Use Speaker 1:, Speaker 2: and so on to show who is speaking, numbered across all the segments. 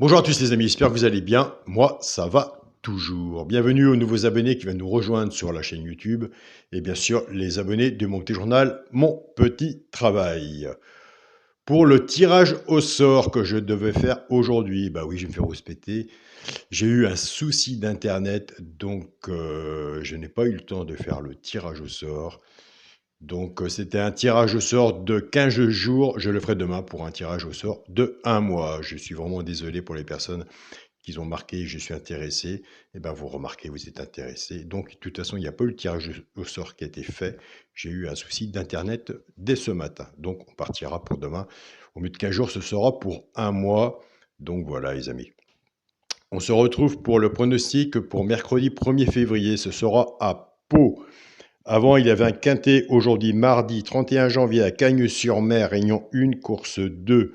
Speaker 1: Bonjour à tous les amis, j'espère que vous allez bien. Moi, ça va toujours. Bienvenue aux nouveaux abonnés qui viennent nous rejoindre sur la chaîne YouTube et bien sûr les abonnés de mon petit journal Mon Petit Travail. Pour le tirage au sort que je devais faire aujourd'hui, bah oui, je vais me faire respecter. J'ai eu un souci d'internet, donc je n'ai pas eu le temps de faire le tirage au sort. Donc c'était un tirage au sort de 15 jours, je le ferai demain pour un tirage au sort de un mois. Je suis vraiment désolé pour les personnes qui ont marqué «Je suis intéressé», et ben vous remarquez, vous êtes intéressé. Donc de toute façon, il n'y a pas eu le tirage au sort qui a été fait. J'ai eu un souci d'internet dès ce matin. Donc on partira pour demain. Au lieu de 15 jours, ce sera pour un mois. Donc voilà les amis. On se retrouve pour le pronostic pour mercredi 1er février. Ce sera à Pau. Avant, il y avait un quintet aujourd'hui, mardi 31 janvier à Cagnes-sur-Mer, réunion 1, course 2.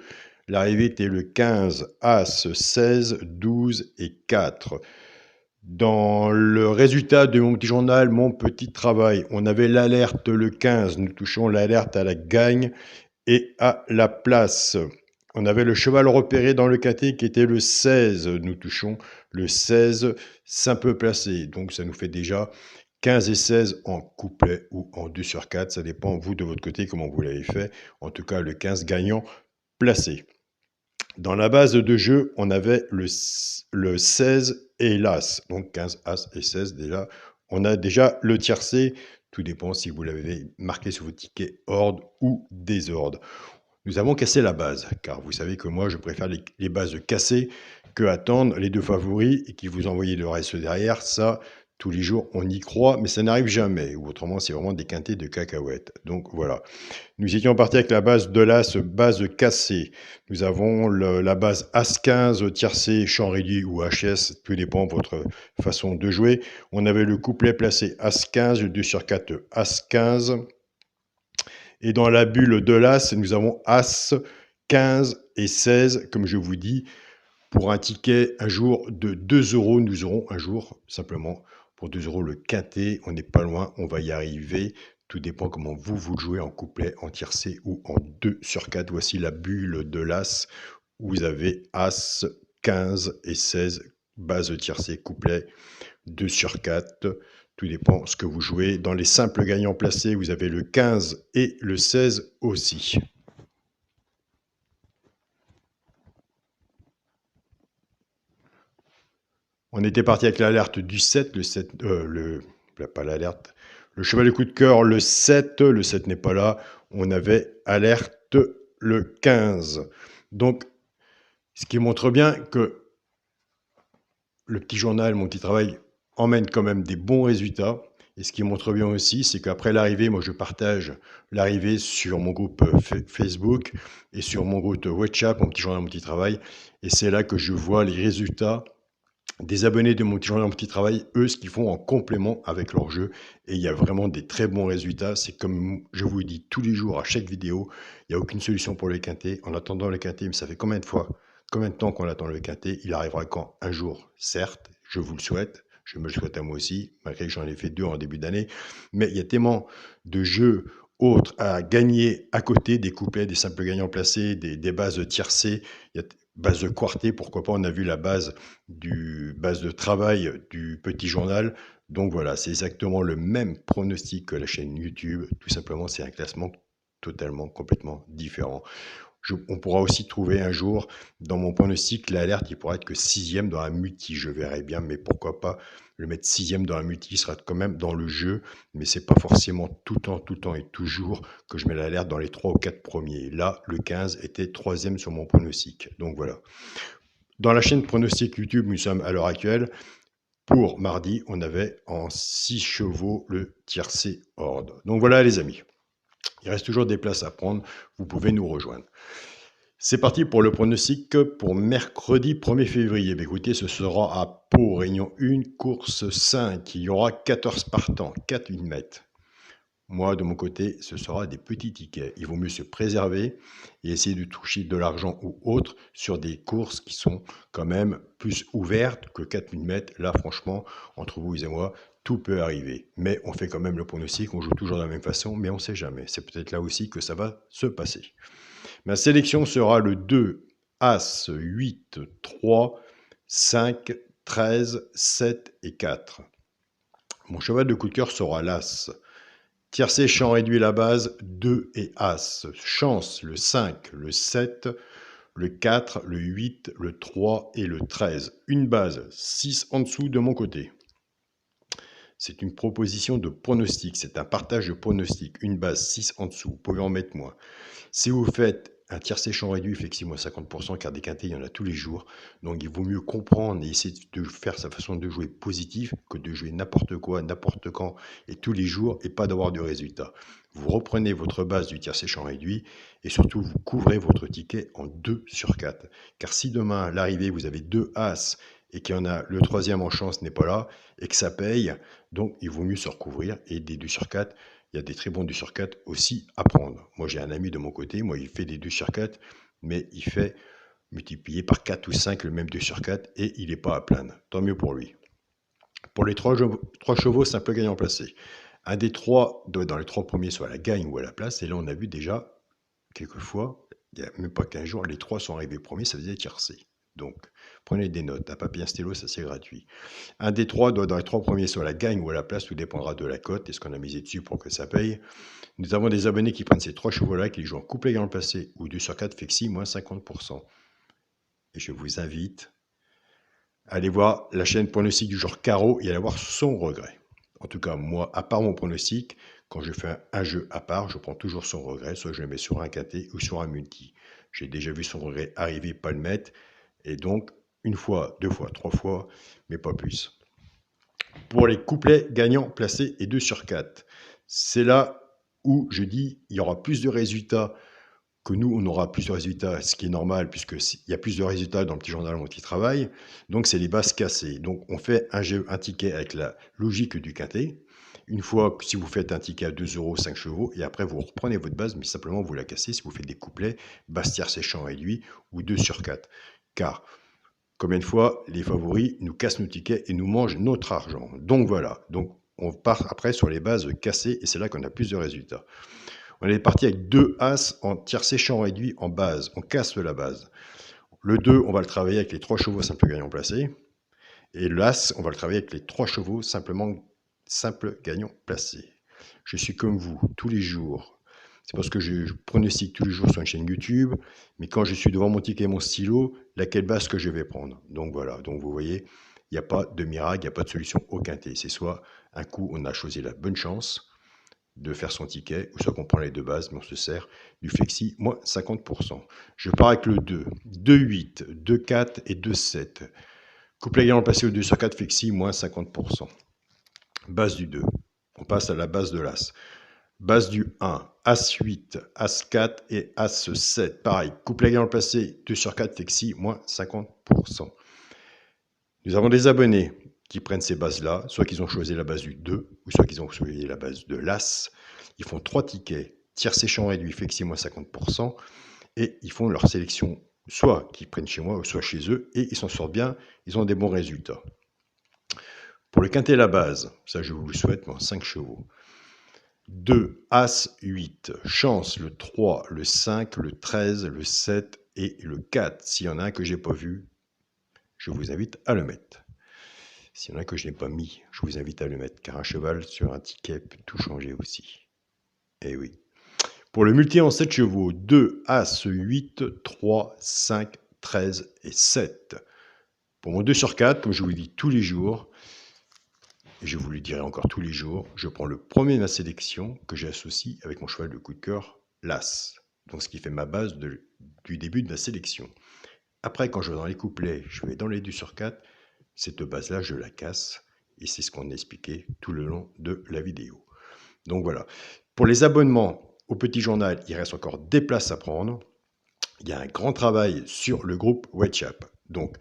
Speaker 1: L'arrivée était le 15, As, 16, 12 et 4. Dans le résultat de mon petit journal, mon petit travail, on avait l'alerte le 15. Nous touchons l'alerte à la gagne et à la place. On avait le cheval repéré dans le quintet qui était le 16. Nous touchons le 16 simple placé. Donc ça nous fait déjà 15 et 16 en couplet ou en 2 sur 4. Ça dépend, vous, de votre côté, comment vous l'avez fait. En tout cas, le 15 gagnant placé. Dans la base de jeu, on avait le 16 et l'As. Donc 15, As et 16. Déjà, on a déjà le tiercé. Tout dépend si vous l'avez marqué sur votre ticket ordre ou désordre. Nous avons cassé la base, car vous savez que moi, je préfère les bases cassées que attendre les deux favoris et qui vous envoient le reste derrière. Ça, tous les jours, on y croit, mais ça n'arrive jamais. Ou autrement, c'est vraiment des quintés de cacahuètes. Donc voilà. Nous étions partis avec la base de l'As, base cassée. Nous avons la base As-15, tiercé, champ réduit ou HS, tout dépend de votre façon de jouer. On avait le couplet placé As-15, 2 sur 4 As-15. Et dans la bulle de l'As, nous avons As, 15 et 16, comme je vous dis. Pour un ticket, un jour de 2 €, nous aurons un jour, simplement, pour 2 € le quintet. On n'est pas loin, on va y arriver. Tout dépend comment vous le jouez en couplet, en tiercé ou en 2 sur 4. Voici la bulle de l'As. Vous avez As, 15 et 16, base tiercé, couplet, 2 sur 4. Tout dépend ce que vous jouez. Dans les simples gagnants placés, vous avez le 15 et le 16 aussi. On était parti avec l'alerte du 7, pas l'alerte, le cheval de coup de cœur, le 7 n'est pas là. On avait alerte le 15. Donc, ce qui montre bien que le petit journal, mon petit travail, emmène quand même des bons résultats. Et ce qui montre bien aussi, c'est qu'après l'arrivée, moi je partage l'arrivée sur mon groupe Facebook et sur mon groupe WhatsApp, mon petit journal, mon petit travail. Et c'est là que je vois les résultats des abonnés de mon petit journal, mon petit travail, eux, ce qu'ils font en complément avec leur jeu. Et il y a vraiment des très bons résultats. C'est comme je vous le dis tous les jours à chaque vidéo, il n'y a aucune solution pour le quintet. En attendant le quintet, mais ça fait combien de temps qu'on attend le quintet? Il arrivera quand? Un jour, certes, je vous le souhaite. Je me le souhaite à moi aussi, malgré que j'en ai fait 2 en début d'année. Mais il y a tellement de jeux autres à gagner à côté, des couplets, des simples gagnants placés, des bases tiercées. Il y a base de quarté, pourquoi pas, on a vu la base de travail du petit journal. Donc voilà, c'est exactement le même pronostic que la chaîne YouTube. Tout simplement, c'est un classement totalement, complètement différent. On pourra aussi trouver un jour dans mon pronostic l'alerte, il pourra être que 6e dans un multi, je verrai bien, mais pourquoi pas le mettre 6e dans un multi, il sera quand même dans le jeu, mais c'est pas forcément tout le temps et toujours que je mets l'alerte dans les 3 ou 4 premiers. Là, le 15 était 3e sur mon pronostic. Donc voilà. Dans la chaîne pronostic YouTube, nous sommes à l'heure actuelle. Pour mardi, on avait en 6 chevaux le tiercé ordre. Donc voilà les amis. Il reste toujours des places à prendre. Vous pouvez nous rejoindre. C'est parti pour le pronostic pour mercredi 1er février. Écoutez, ce sera à Pau, réunion 1, course 5. Il y aura 14 partants, 4 mètres. Moi, de mon côté, ce sera des petits tickets. Il vaut mieux se préserver et essayer de toucher de l'argent ou autre sur des courses qui sont quand même plus ouvertes que 4000 mètres. Là, franchement, entre vous et moi, tout peut arriver. Mais on fait quand même le pronostic, on joue toujours de la même façon, mais on ne sait jamais. C'est peut-être là aussi que ça va se passer. Ma sélection sera le 2, As, 8, 3, 5, 13, 7 et 4. Mon cheval de coup de cœur sera l'As. Tiercé, champ réduit la base, 2 et As. Chance, le 5, le 7, le 4, le 8, le 3 et le 13. Une base, 6 en dessous de mon côté. C'est une proposition de pronostic, c'est un partage de pronostic. Une base, 6 en dessous, vous pouvez en mettre moins. Si vous faites un tiercé champ réduit, effectivement 50%, car des quintés, il y en a tous les jours. Donc il vaut mieux comprendre et essayer de faire sa façon de jouer positive que de jouer n'importe quoi, n'importe quand et tous les jours et pas d'avoir de résultat. Vous reprenez votre base du tiercé champ réduit et surtout vous couvrez votre ticket en 2 sur 4. Car si demain, à l'arrivée, vous avez 2 As et qu'il y en a le troisième en chance n'est pas là et que ça paye, donc il vaut mieux se recouvrir et des 2 sur 4. Il y a des très bons 2 sur 4 aussi à prendre. Moi, j'ai un ami de mon côté, moi, il fait des 2 sur 4, mais il fait multiplier par 4 ou 5 le même 2 sur 4 et il n'est pas à plaindre. Tant mieux pour lui. Pour les 3 chevaux, simple gagnant placé. Un des 3 doit dans les 3 premiers soit à la gagne ou à la place. Et là, on a vu déjà, quelquefois, il n'y a même pas 15 jours, les 3 sont arrivés premiers, ça faisait tiercé. Donc, prenez des notes. Un papier, un stylo, ça c'est gratuit. Un des 3 doit dans les 3 premiers soit à la gagne ou à la place, tout dépendra de la cote et ce qu'on a misé dessus pour que ça paye. Nous avons des abonnés qui prennent ces 3 chevaux-là, qui les jouent en couplet gagnant placé ou 2 sur 4 fait que 6, moins 50%. Et je vous invite à aller voir la chaîne pronostic du genre carreau et à aller voir son regret. En tout cas, moi, à part mon pronostic, quand je fais un jeu à part, je prends toujours son regret, soit je le mets sur un quinté ou sur un multi. J'ai déjà vu son regret arriver, pas le mettre, et donc, une fois, 2 fois, 3 fois, mais pas plus. Pour les couplets gagnants placés et 2 sur 4, c'est là où je dis il y aura plus de résultats que nous, on aura plus de résultats, ce qui est normal, puisqu'il y a plus de résultats dans le petit journal où il travaille. Donc, c'est les bases cassées. Donc, on fait un ticket avec la logique du quintet. Une fois, si vous faites un ticket à 2 euros, 5 chevaux, et après, vous reprenez votre base, mais simplement, vous la cassez si vous faites des couplets, base tiercé champ réduit, ou 2 sur 4. Car, combien de fois, les favoris nous cassent nos tickets et nous mangent notre argent. Donc, voilà. Donc, on part après sur les bases cassées, et c'est là qu'on a plus de résultats. On est parti avec 2 As en tiercé champ réduit en base. On casse la base. Le 2, on va le travailler avec les 3 chevaux simple gagnant placé. Et l'As, on va le travailler avec les 3 chevaux simple gagnant placé. Je suis comme vous, tous les jours. C'est parce que je pronostique tous les jours sur une chaîne YouTube. Mais quand je suis devant mon ticket et mon stylo, laquelle base que je vais prendre. Donc voilà, donc vous voyez, il n'y a pas de miracle, il n'y a pas de solution au quintet. C'est soit un coup, on a choisi la bonne chance de faire son ticket, ou soit qu'on prend les deux bases, mais on se sert du flexi, moins 50%. Je pars avec le 2, 2-8, 2-4 et 2-7. Couplet gagnant placé au 2 sur 4, flexi, moins 50%. Base du 2, on passe à la base de l'As. Base du 1, As-8, As-4 et As-7. Pareil, couplet gagnant placé, 2 sur 4, flexi, moins 50%. Nous avons des abonnés qui prennent ces bases-là, soit qu'ils ont choisi la base du 2, ou soit qu'ils ont choisi la base de l'As. Ils font 3 tickets, tiercé champ réduit, flexi moins 50%, et ils font leur sélection, soit qu'ils prennent chez moi, soit chez eux, et ils s'en sortent bien, ils ont des bons résultats. Pour le quintet la base, ça je vous le souhaite, 5 chevaux. 2, As, 8, chance, le 3, le 5, le 13, le 7 et le 4. S'il y en a un que je n'ai pas vu, je vous invite à le mettre. S'il y en a que je n'ai pas mis, je vous invite à le mettre, car un cheval sur un ticket peut tout changer aussi. Eh oui. Pour le multi en 7 chevaux, 2, As, 8, 3, 5, 13 et 7. Pour mon 2 sur 4, comme je vous le dis tous les jours, et je vous le dirai encore tous les jours, je prends le premier de ma sélection que j'associe avec mon cheval de coup de cœur, l'As. Donc ce qui fait ma base du début de ma sélection. Après, quand je vais dans les couplets, je vais dans les 2 sur 4, cette base-là, je la casse. Et c'est ce qu'on a expliqué tout le long de la vidéo. Donc voilà. Pour les abonnements au petit journal, il reste encore des places à prendre. Il y a un grand travail sur le groupe WhatsApp. Donc,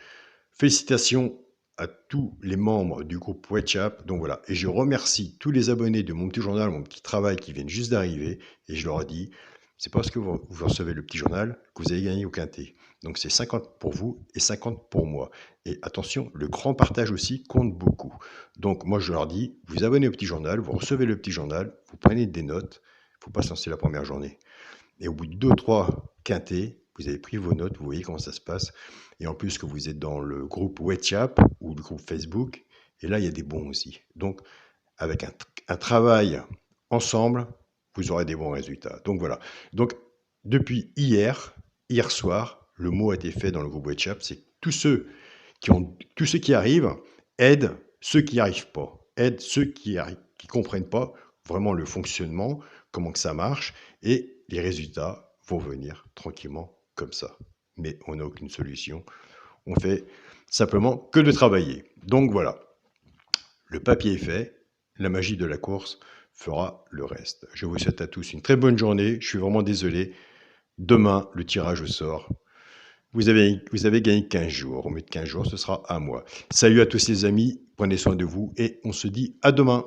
Speaker 1: félicitations à tous les membres du groupe WhatsApp. Donc voilà. Et je remercie tous les abonnés de mon petit journal, mon petit travail qui viennent juste d'arriver. Et je leur dis, c'est parce que vous recevez le petit journal que vous allez gagner au quintet. Donc c'est 50 pour vous et 50 pour moi. Et attention, le grand partage aussi compte beaucoup. Donc moi je leur dis, vous abonnez au petit journal, vous recevez le petit journal, vous prenez des notes, il ne faut pas se lancer la première journée. Et au bout de 2 ou 3 quintets, vous avez pris vos notes, vous voyez comment ça se passe. Et en plus que vous êtes dans le groupe WhatsApp ou le groupe Facebook, et là, il y a des bons aussi. Donc, avec un travail ensemble, vous aurez des bons résultats. Donc voilà. Donc, depuis hier soir, le mot a été fait dans le groupe WhatsApp, c'est que tous ceux qui arrivent aident ceux qui n'y arrivent pas, aident ceux qui comprennent pas vraiment le fonctionnement, comment que ça marche, et les résultats vont venir tranquillement comme ça. Mais on n'a aucune solution. On fait simplement que de travailler. Donc voilà, le papier est fait, la magie de la course fera le reste. Je vous souhaite à tous une très bonne journée. Je suis vraiment désolé. Demain, le tirage sort. Vous avez gagné 15 jours. Au bout de 15 jours, ce sera à moi. Salut à tous les amis, prenez soin de vous et on se dit à demain.